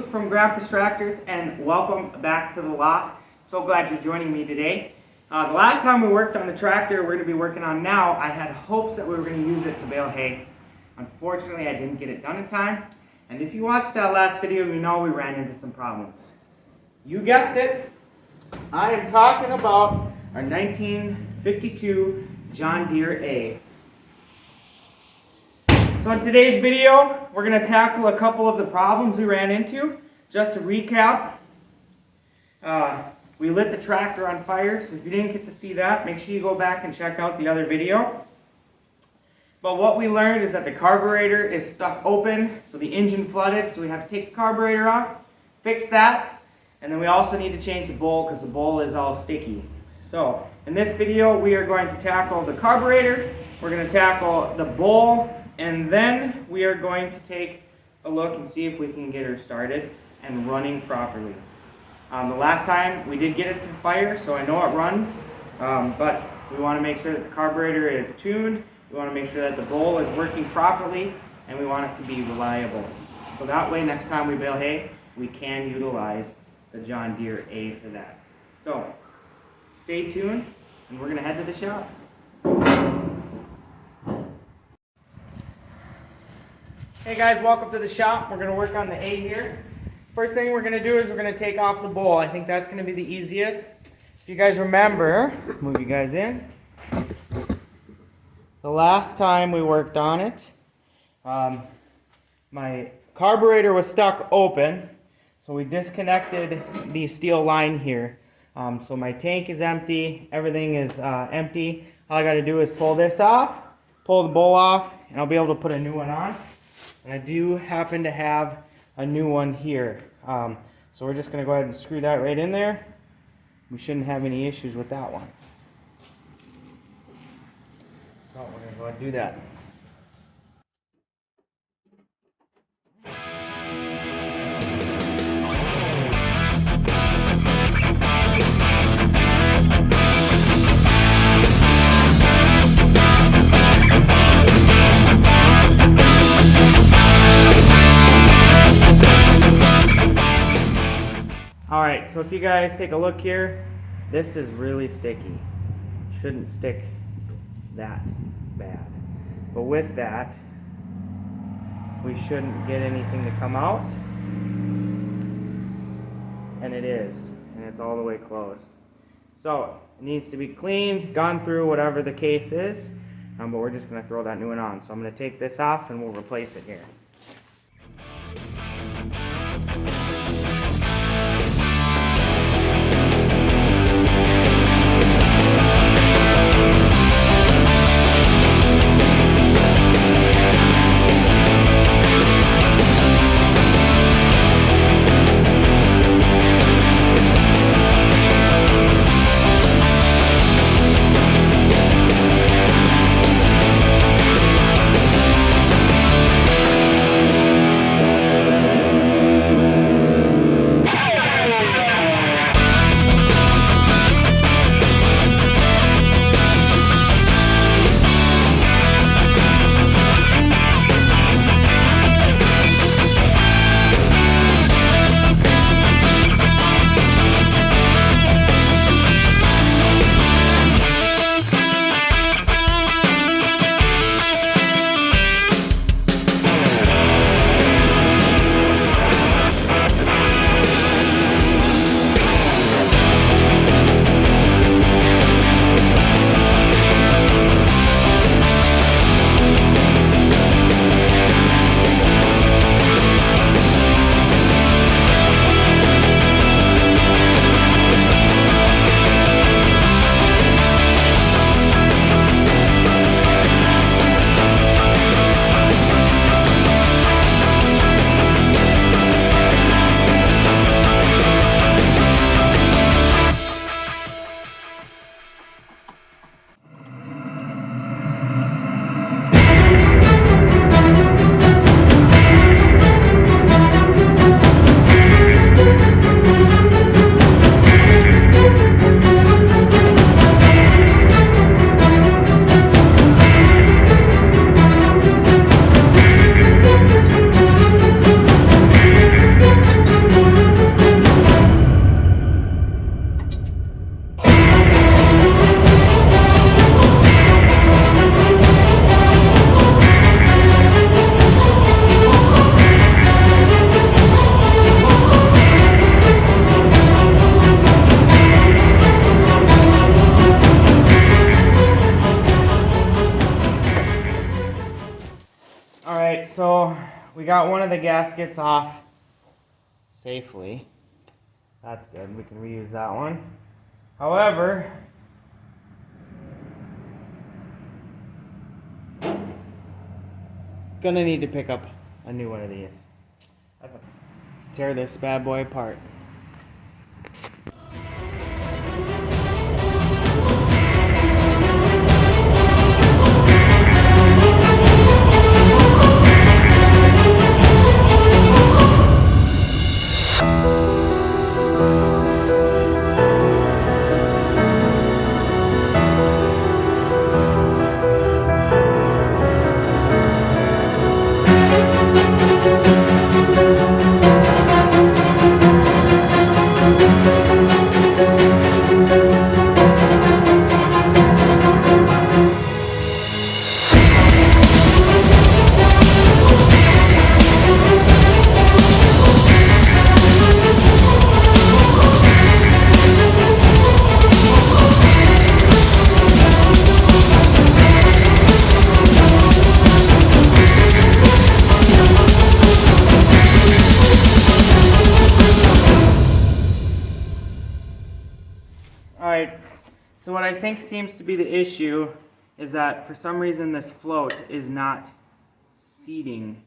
Luke from Grandpa's Tractors, and welcome back to the lot. So glad you're joining me today. The last time we worked on the tractor we're going to be working on now, I had hopes that we were going to use it to bale hay. Unfortunately, I didn't get it done in time. And if you watched that last video, you know we ran into some problems. You guessed it, I am talking about our 1952 John Deere A. So in today's video, we're going to tackle a couple of the problems we ran into. Just to recap, we lit the tractor on fire, so if you didn't get to see that, make sure you go back and check out the other video. But what we learned is that the carburetor is stuck open, so the engine flooded, so we have to take the carburetor off, fix that, and then we also need to change the bowl because the bowl is all sticky. So in this video, we are going to tackle the carburetor, we're going to tackle the bowl, and then we are going to take a look and see if we can get her started and running properly. The last time we did get it to fire, so I know it runs, but we want to make sure that the carburetor is tuned, we want to make sure that the bowl is working properly, and we want it to be reliable. So that way next time we bale hay, we can utilize the John Deere A for that. So stay tuned, and we're going to head to the shop. Hey guys, welcome to the shop. We're going to work on the A here. First thing we're going to do is we're going to take off the bowl. I think that's going to be the easiest. If you guys remember, move you guys in. The last time we worked on it, my carburetor was stuck open, so we disconnected the steel line here. So my tank is empty, everything is empty. All I got to do is pull this off, pull the bowl off, and I'll be able to put a new one on. And I do happen to have a new one here. So we're just going to go ahead and screw that right in there. We shouldn't have any issues with that one. So we're going to go ahead and do that. Alright, so if you guys take a look here, this is really sticky. Shouldn't stick that bad. But with that, we shouldn't get anything to come out. And it is. And it's all the way closed. So, it needs to be cleaned, gone through, whatever the case is. But we're just going to throw that new one on. So I'm going to take this off and we'll replace it here. We got one of the gaskets off safely. That's good. We can reuse that one. However, gonna need to pick up a new one of these. Tear this bad boy apart. Alright, so what I think seems to be the issue is that for some reason this float is not seating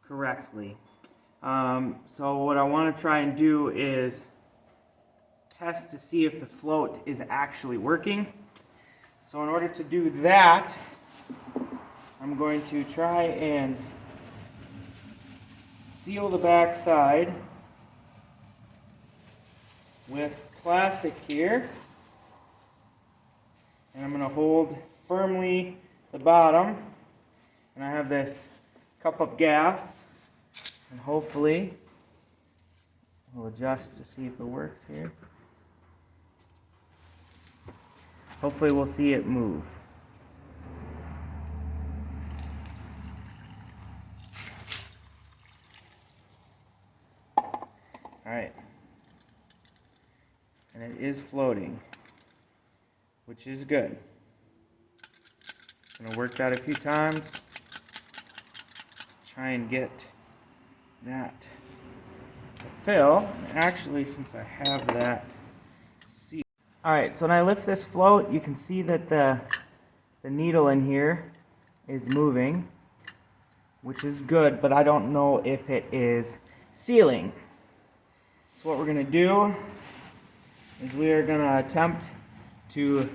correctly. So what I want to try and do is test to see if the float is actually working. So in order to do that, I'm going to try and seal the back side with plastic here, and I'm going to hold firmly the bottom, and I have this cup of gas, and hopefully we'll adjust to see if it works here. Hopefully we'll see it move. Alright. And it is floating, which is good. I'm going to work that a few times. Try and get that to fill. Actually, since I have that seat. Alright, so when I lift this float, you can see that the needle in here is moving, which is good, but I don't know if it is sealing. So what we're going to do is we are going to attempt to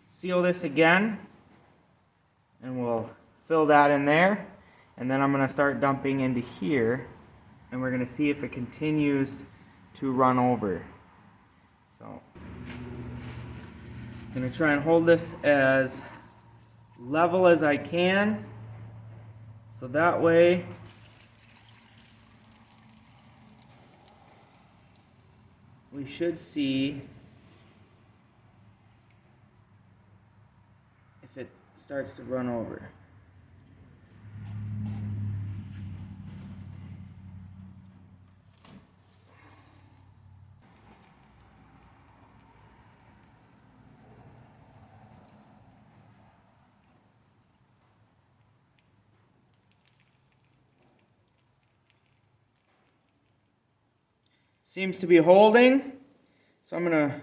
seal this again, and we'll fill that in there, and then I'm going to start dumping into here, and we're going to see if it continues to run over. So I'm going to try and hold this as level as I can, so that way we should see if it starts to run over. Seems to be holding, so I'm going to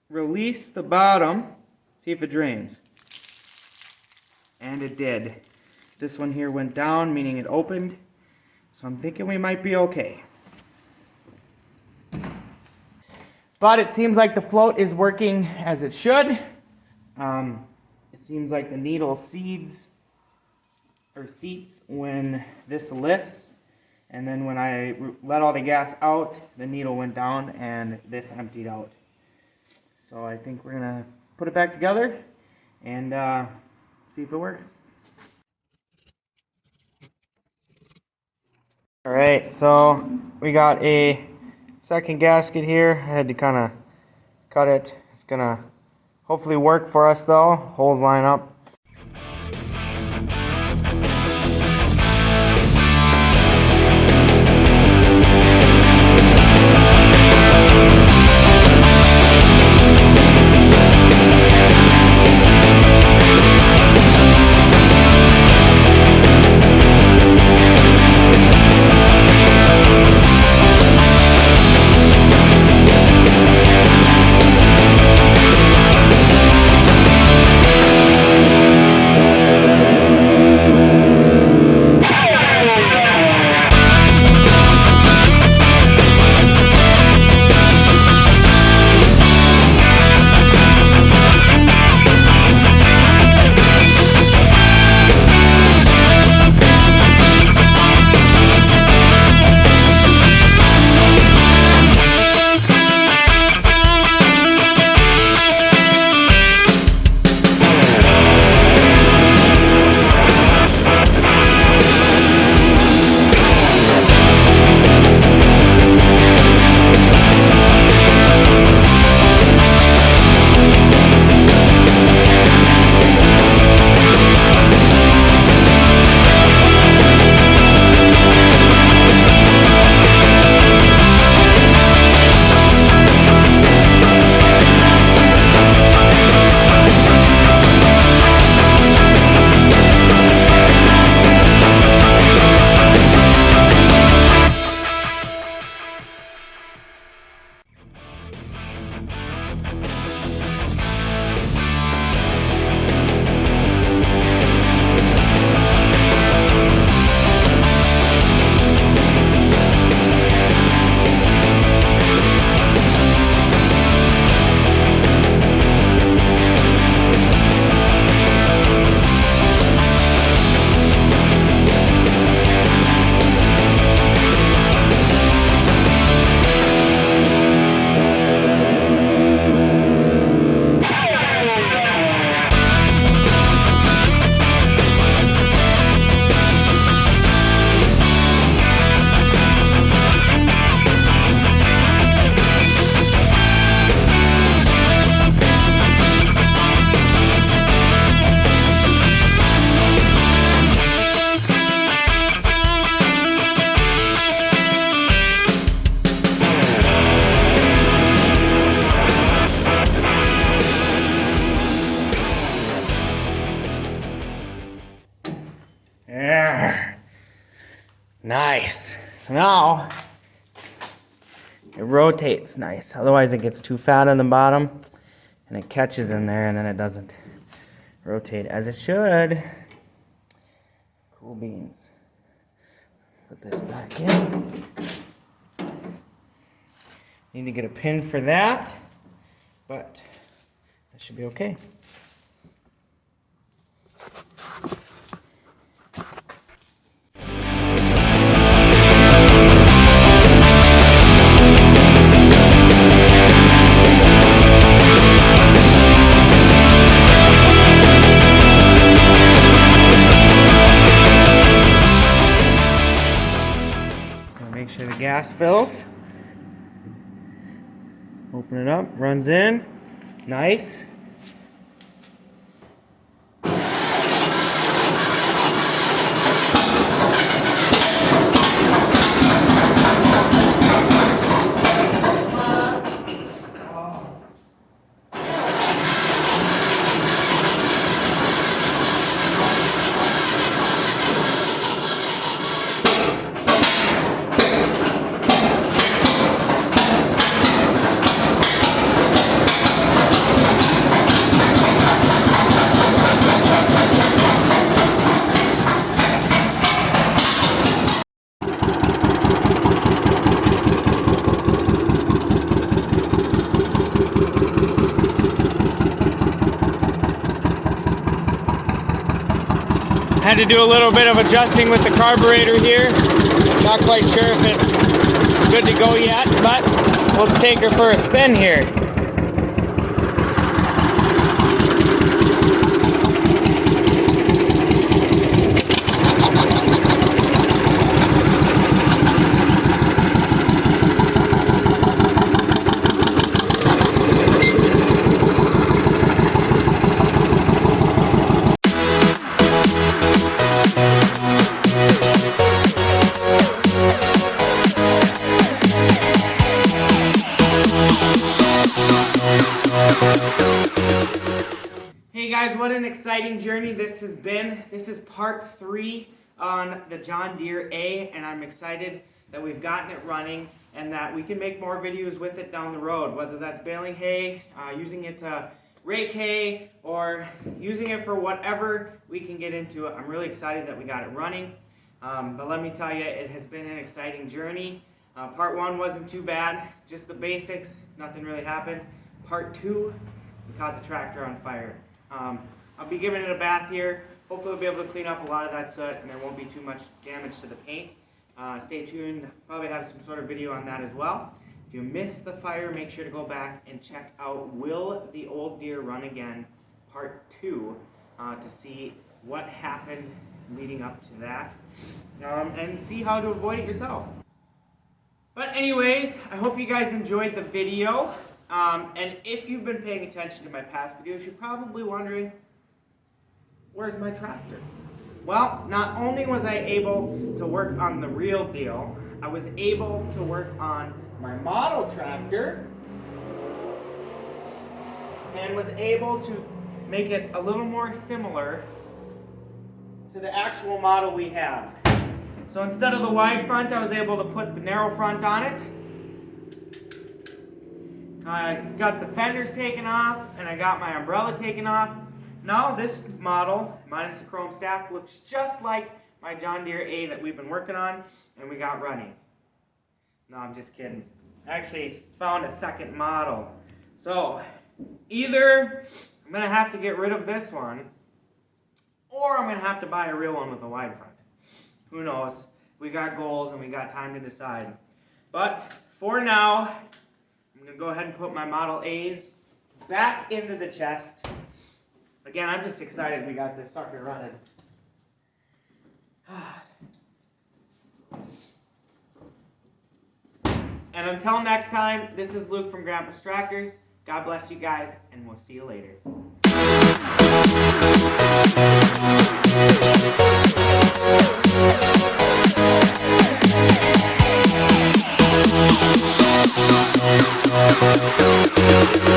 release the bottom, see if it drains. And it did. This one here went down, meaning it opened, so I'm thinking we might be okay. But it seems like the float is working as it should. It seems like the needle seats when this lifts. And then when I let all the gas out, the needle went down and this emptied out. So I think we're going to put it back together and see if it works. Alright, so we got a second gasket here. I had to kind of cut it. It's going to hopefully work for us though. Holes line up. So now it rotates nice. Otherwise it gets too fat on the bottom and it catches in there and then it doesn't rotate as it should. Cool beans. Put this back in. Need to get a pin for that, but that should be okay. Make sure the gas fills. Open it up, runs in. Nice. Had to do a little bit of adjusting with the carburetor here. Not quite sure if it's good to go yet, but let's take her for a spin here. Hey guys, what an exciting journey this has been. This is part 3 on the John Deere A, and I'm excited that we've gotten it running and that we can make more videos with it down the road, whether that's baling hay, using it to rake hay, or using it for whatever we can get into it. I'm really excited that we got it running, but let me tell you, it has been an exciting journey. Part 1 wasn't too bad, just the basics, nothing really happened. Part 2, we caught the tractor on fire. I'll be giving it a bath here. Hopefully we'll be able to clean up a lot of that soot and there won't be too much damage to the paint. Stay tuned, probably have some sort of video on that as well. If you missed the fire, make sure to go back and check out Will the Old Deere Run Again Part 2 to see what happened leading up to that and see how to avoid it yourself. But anyways, I hope you guys enjoyed the video. And if you've been paying attention to my past videos, you're probably wondering, where's my tractor? Well, not only was I able to work on the real deal, I was able to work on my model tractor and was able to make it a little more similar to the actual model we have. So instead of the wide front, I was able to put the narrow front on it. I got the fenders taken off and I got my umbrella taken off. Now this model, minus the chrome stack, looks just like my John Deere A that we've been working on and we got running. No, I'm just kidding. I actually found a second model. So either I'm going to have to get rid of this one or I'm going to have to buy a real one with a wide front. Who knows? We got goals and we got time to decide. But for now, I'm going to go ahead and put my Model A's back into the chest. Again, I'm just excited we got this sucker running. And until next time, this is Luke from Grandpa's Tractors. God bless you guys, and we'll see you later. We'll be right back.